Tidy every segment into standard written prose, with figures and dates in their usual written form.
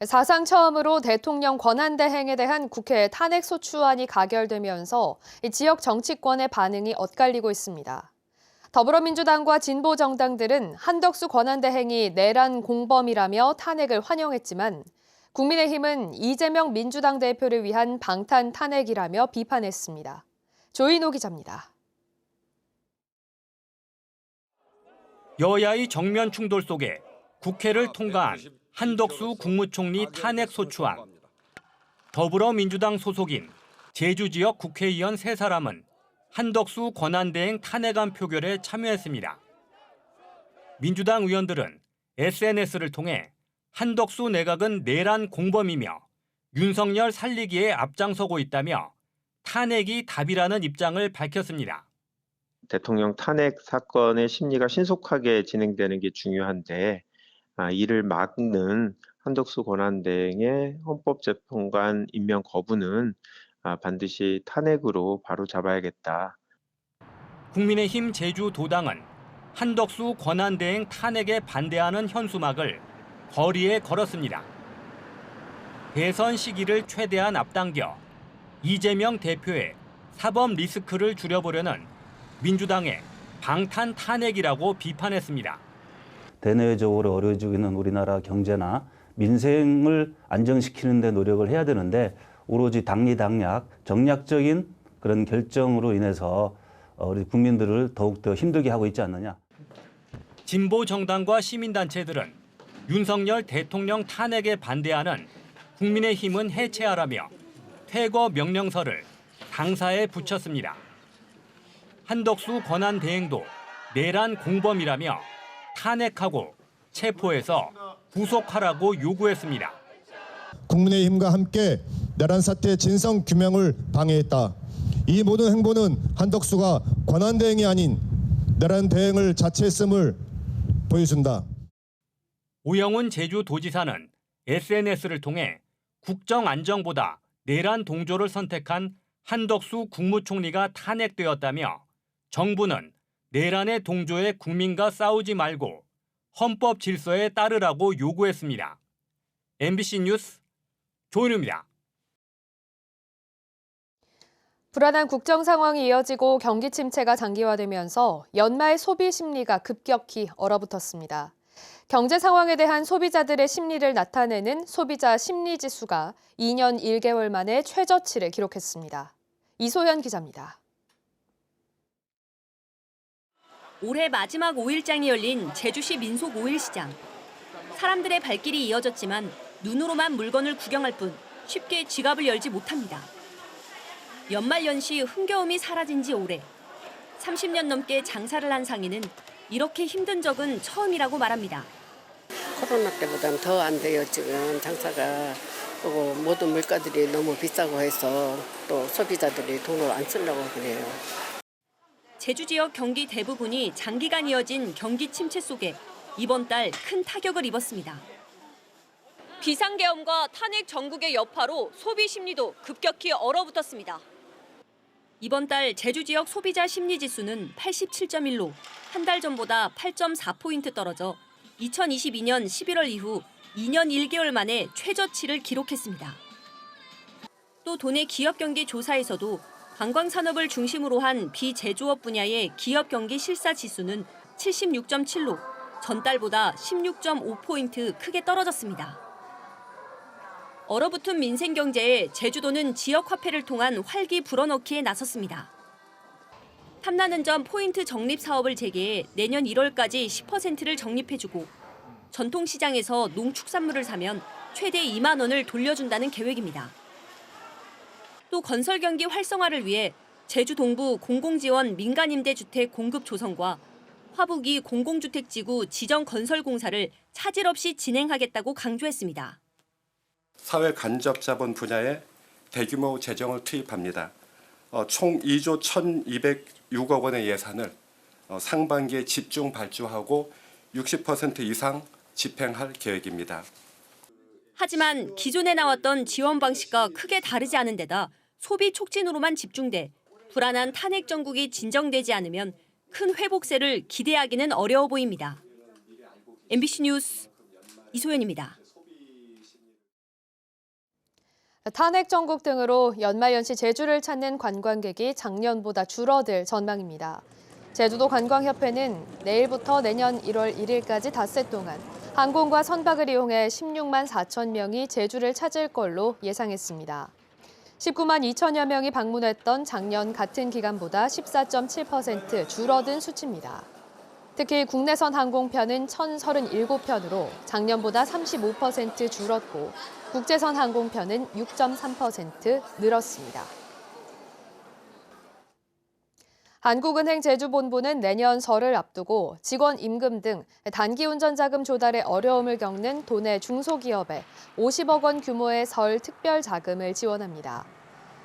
사상 처음으로 대통령 권한대행에 대한 국회 탄핵소추안이 가결되면서 지역 정치권의 반응이 엇갈리고 있습니다. 더불어민주당과 진보정당들은 한덕수 권한대행이 내란 공범이라며 탄핵을 환영했지만 국민의힘은 이재명 민주당 대표를 위한 방탄 탄핵이라며 비판했습니다. 조인호 기자입니다. 여야의 정면 충돌 속에 국회를 통과한 한덕수 국무총리 탄핵소추안. 더불어민주당 소속인 제주 지역 국회의원 3사람은 한덕수 권한대행 탄핵안 표결에 참여했습니다. 민주당 의원들은 SNS를 통해 한덕수 내각은 내란 공범이며 윤석열 살리기에 앞장서고 있다며 탄핵이 답이라는 입장을 밝혔습니다. 대통령 탄핵 사건의 심리가 신속하게 진행되는 게 중요한데 이를 막는 한덕수 권한대행의 헌법재판관 임명 거부는 반드시 탄핵으로 바로잡아야겠다. 국민의힘 제주도당은 한덕수 권한대행 탄핵에 반대하는 현수막을 거리에 걸었습니다. 대선 시기를 최대한 앞당겨 이재명 대표의 사법 리스크를 줄여보려는 민주당의 방탄 탄핵이라고 비판했습니다. 대내적으로 어려워지고 있는 우리나라 경제나 민생을 안정시키는 데 노력을 해야 되는데 오로지 당리당략, 정략적인 그런 결정으로 인해서 우리 국민들을 더욱더 힘들게 하고 있지 않느냐. 진보 정당과 시민단체들은 윤석열 대통령 탄핵에 반대하는 국민의힘은 해체하라며 퇴거 명령서를 당사에 붙였습니다. 한덕수 권한대행도 내란 공범이라며 탄핵하고 체포해서 구속하라고 요구했습니다. 국민의힘과 함께 내란 사태 진상 규명을 방해했다. 이 모든 행보는 한덕수가 권한대행이 아닌 내란 대행을 자처했음을 보여준다. 오영훈 제주도지사는 SNS를 통해 국정 안정보다 내란 동조를 선택한 한덕수 국무총리가 탄핵되었다며 정부는 내란의 동조에 국민과 싸우지 말고 헌법 질서에 따르라고 요구했습니다. MBC 뉴스 조인우입니다. 불안한 국정 상황이 이어지고 경기 침체가 장기화되면서 연말 소비 심리가 급격히 얼어붙었습니다. 경제 상황에 대한 소비자들의 심리를 나타내는 소비자 심리지수가 2년 1개월 만에 최저치를 기록했습니다. 이소연 기자입니다. 올해 마지막 5일장이 열린 제주시 민속 5일시장. 사람들의 발길이 이어졌지만 눈으로만 물건을 구경할 뿐 쉽게 지갑을 열지 못합니다. 연말연시 흥겨움이 사라진 지 오래. 30년 넘게 장사를 한 상인은 이렇게 힘든 적은 처음이라고 말합니다. 코로나 때보다는 더 안 돼요, 지금 장사가. 그리고 모든 물가들이 너무 비싸고 해서 또 소비자들이 돈을 안 쓰려고 그래요. 제주 지역 경기 대부분이 장기간 이어진 경기 침체 속에 이번 달 큰 타격을 입었습니다. 비상계엄과 탄핵 전국의 여파로 소비 심리도 급격히 얼어붙었습니다. 이번 달 제주 지역 소비자 심리 지수는 87.1로 한 달 전보다 8.4포인트 떨어져 2022년 11월 이후 2년 1개월 만에 최저치를 기록했습니다. 또 도내 기업 경기 조사에서도 관광산업을 중심으로 한 비제조업 분야의 기업 경기 실사 지수는 76.7로 전달보다 16.5포인트 크게 떨어졌습니다. 얼어붙은 민생 경제에 제주도는 지역 화폐를 통한 활기 불어넣기에 나섰습니다. 탐나는 점 포인트 적립 사업을 재개해 내년 1월까지 10%를 적립해주고 전통시장에서 농축산물을 사면 최대 2만 원을 돌려준다는 계획입니다. 또 건설 경기 활성화를 위해 제주 동부 공공지원 민간임대주택 공급 조성과 화북이 공공주택지구 지정 건설 공사를 차질 없이 진행하겠다고 강조했습니다. 사회 간접 자본 분야에 대규모 재정을 투입합니다. 총 2조 1,206억 원의 예산을 상반기에 집중 발주하고 60% 이상 집행할 계획입니다. 하지만 기존에 나왔던 지원 방식과 크게 다르지 않은 데다 소비 촉진으로만 집중돼 불안한 탄핵 정국이 진정되지 않으면 큰 회복세를 기대하기는 어려워 보입니다. MBC 뉴스 이소연입니다. 탄핵 정국 등으로 연말연시 제주를 찾는 관광객이 작년보다 줄어들 전망입니다. 제주도 관광협회는 내일부터 내년 1월 1일까지 닷새 동안 항공과 선박을 이용해 16만 4천 명이 제주를 찾을 걸로 예상했습니다. 19만 2천여 명이 방문했던 작년 같은 기간보다 14.7% 줄어든 수치입니다. 특히 국내선 항공편은 1,037편으로 작년보다 35% 줄었고 국제선 항공편은 6.3% 늘었습니다. 한국은행 제주본부는 내년 설을 앞두고 직원 임금 등 단기 운전자금 조달에 어려움을 겪는 도내 중소기업에 50억 원 규모의 설 특별 자금을 지원합니다.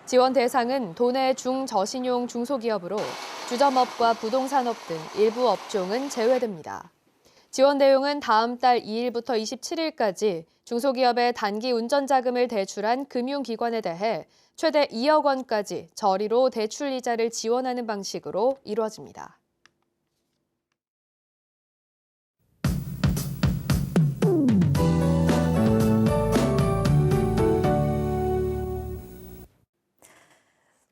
지원 대상은 도내 중저신용 중소기업으로 주점업과 부동산업 등 일부 업종은 제외됩니다. 지원 내용은 다음 달 2일부터 27일까지 중소기업의 단기 운전자금을 대출한 금융기관에 대해 최대 2억 원까지 저리로 대출 이자를 지원하는 방식으로 이루어집니다.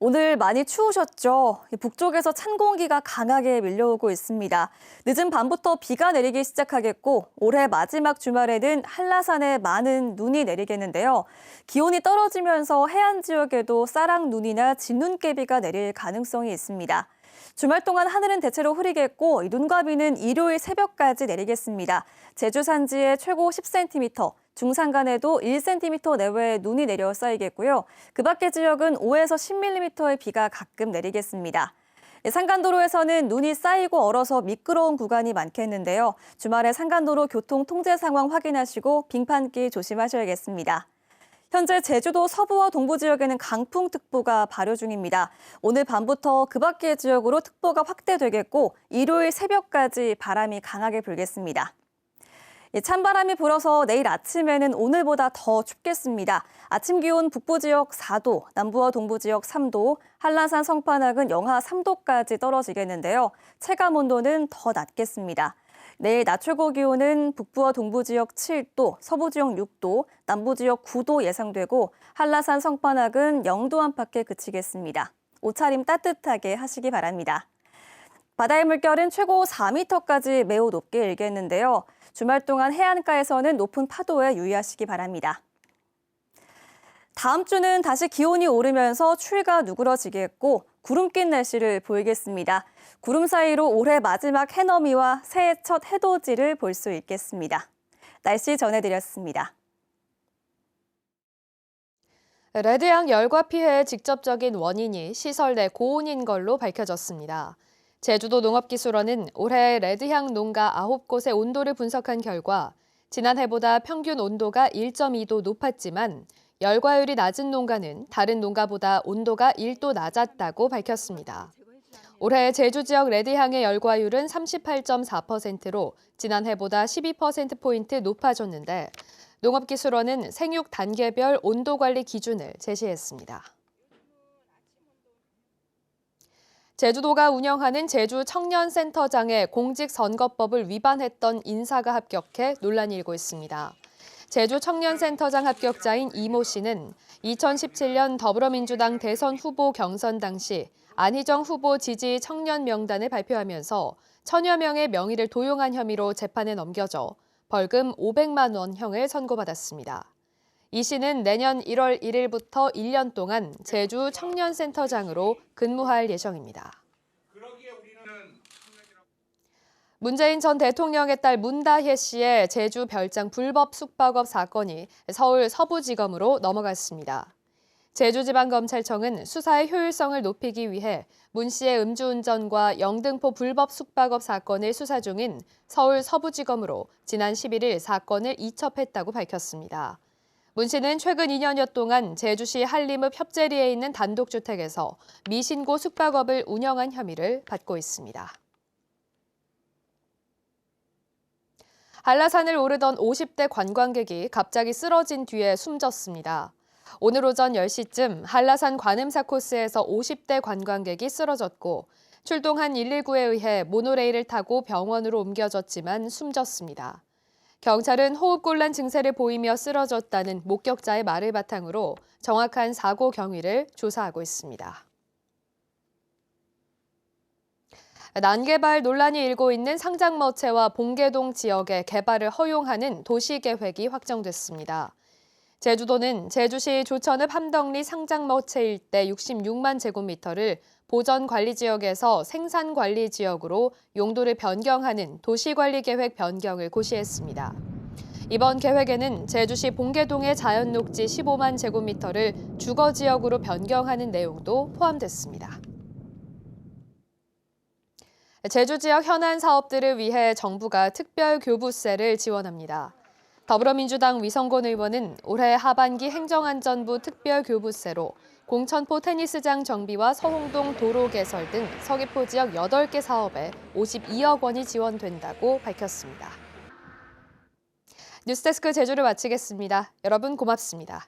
오늘 많이 추우셨죠? 북쪽에서 찬 공기가 강하게 밀려오고 있습니다. 늦은 밤부터 비가 내리기 시작하겠고 올해 마지막 주말에는 한라산에 많은 눈이 내리겠는데요. 기온이 떨어지면서 해안 지역에도 쌀락눈이나 진눈깨비가 내릴 가능성이 있습니다. 주말 동안 하늘은 대체로 흐리겠고 눈과 비는 일요일 새벽까지 내리겠습니다. 제주 산지에 최고 10cm, 중산간에도 1cm 내외의 눈이 내려 쌓이겠고요. 그 밖의 지역은 5에서 10mm의 비가 가끔 내리겠습니다. 산간도로에서는 눈이 쌓이고 얼어서 미끄러운 구간이 많겠는데요. 주말에 산간도로 교통 통제 상황 확인하시고 빙판길 조심하셔야겠습니다. 현재 제주도 서부와 동부 지역에는 강풍특보가 발효 중입니다. 오늘 밤부터 그 밖의 지역으로 특보가 확대되겠고 일요일 새벽까지 바람이 강하게 불겠습니다. 찬바람이 불어서 내일 아침에는 오늘보다 더 춥겠습니다. 아침 기온 북부 지역 4도, 남부와 동부 지역 3도, 한라산 성판악은 영하 3도까지 떨어지겠는데요. 체감 온도는 더 낮겠습니다. 내일 낮 최고 기온은 북부와 동부 지역 7도, 서부 지역 6도, 남부 지역 9도 예상되고 한라산 성판악은 0도 안팎에 그치겠습니다. 옷차림 따뜻하게 하시기 바랍니다. 바다의 물결은 최고 4m까지 매우 높게 일겠는데요. 주말 동안 해안가에서는 높은 파도에 유의하시기 바랍니다. 다음 주는 다시 기온이 오르면서 추위가 누그러지겠고 구름 낀 날씨를 보이겠습니다. 구름 사이로 올해 마지막 해넘이와 새해 첫 해돋이를 볼 수 있겠습니다. 날씨 전해드렸습니다. 레드양 열과 피해의 직접적인 원인이 시설 내 고온인 걸로 밝혀졌습니다. 제주도 농업기술원은 올해 레드향 농가 9곳의 온도를 분석한 결과 지난해보다 평균 온도가 1.2도 높았지만 열과율이 낮은 농가는 다른 농가보다 온도가 1도 낮았다고 밝혔습니다. 올해 제주 지역 레드향의 열과율은 38.4%로 지난해보다 12%포인트 높아졌는데 농업기술원은 생육 단계별 온도 관리 기준을 제시했습니다. 제주도가 운영하는 제주 청년센터장에 공직선거법을 위반했던 인사가 합격해 논란이 일고 있습니다. 제주 청년센터장 합격자인 이모 씨는 2017년 더불어민주당 대선 후보 경선 당시 안희정 후보 지지 청년 명단을 발표하면서 천여 명의 명의를 도용한 혐의로 재판에 넘겨져 벌금 500만 원형을 선고받았습니다. 이 씨는 내년 1월 1일부터 1년 동안 제주 청년센터장으로 근무할 예정입니다. 문재인 전 대통령의 딸 문다혜 씨의 제주 별장 불법 숙박업 사건이 서울 서부지검으로 넘어갔습니다. 제주지방검찰청은 수사의 효율성을 높이기 위해 문 씨의 음주운전과 영등포 불법 숙박업 사건을 수사 중인 서울 서부지검으로 지난 11일 사건을 이첩했다고 밝혔습니다. 문 씨는 최근 2년여 동안 제주시 한림읍 협재리에 있는 단독주택에서 미신고 숙박업을 운영한 혐의를 받고 있습니다. 한라산을 오르던 50대 관광객이 갑자기 쓰러진 뒤에 숨졌습니다. 오늘 오전 10시쯤 한라산 관음사 코스에서 50대 관광객이 쓰러졌고 출동한 119에 의해 모노레일을 타고 병원으로 옮겨졌지만 숨졌습니다. 경찰은 호흡곤란 증세를 보이며 쓰러졌다는 목격자의 말을 바탕으로 정확한 사고 경위를 조사하고 있습니다. 난개발 논란이 일고 있는 상장머체와 봉계동 지역의 개발을 허용하는 도시계획이 확정됐습니다. 제주도는 제주시 조천읍 함덕리 상장머체 일대 66만 제곱미터를 보전관리지역에서 생산관리지역으로 용도를 변경하는 도시관리계획 변경을 고시했습니다. 이번 계획에는 제주시 봉계동의 자연녹지 15만 제곱미터를 주거지역으로 변경하는 내용도 포함됐습니다. 제주 지역 현안 사업들을 위해 정부가 특별교부세를 지원합니다. 더불어민주당 위성곤 의원은 올해 하반기 행정안전부 특별교부세로 공천포 테니스장 정비와 서홍동 도로 개설 등 서귀포 지역 8개 사업에 52억 원이 지원된다고 밝혔습니다. 뉴스데스크 제주를 마치겠습니다. 여러분 고맙습니다.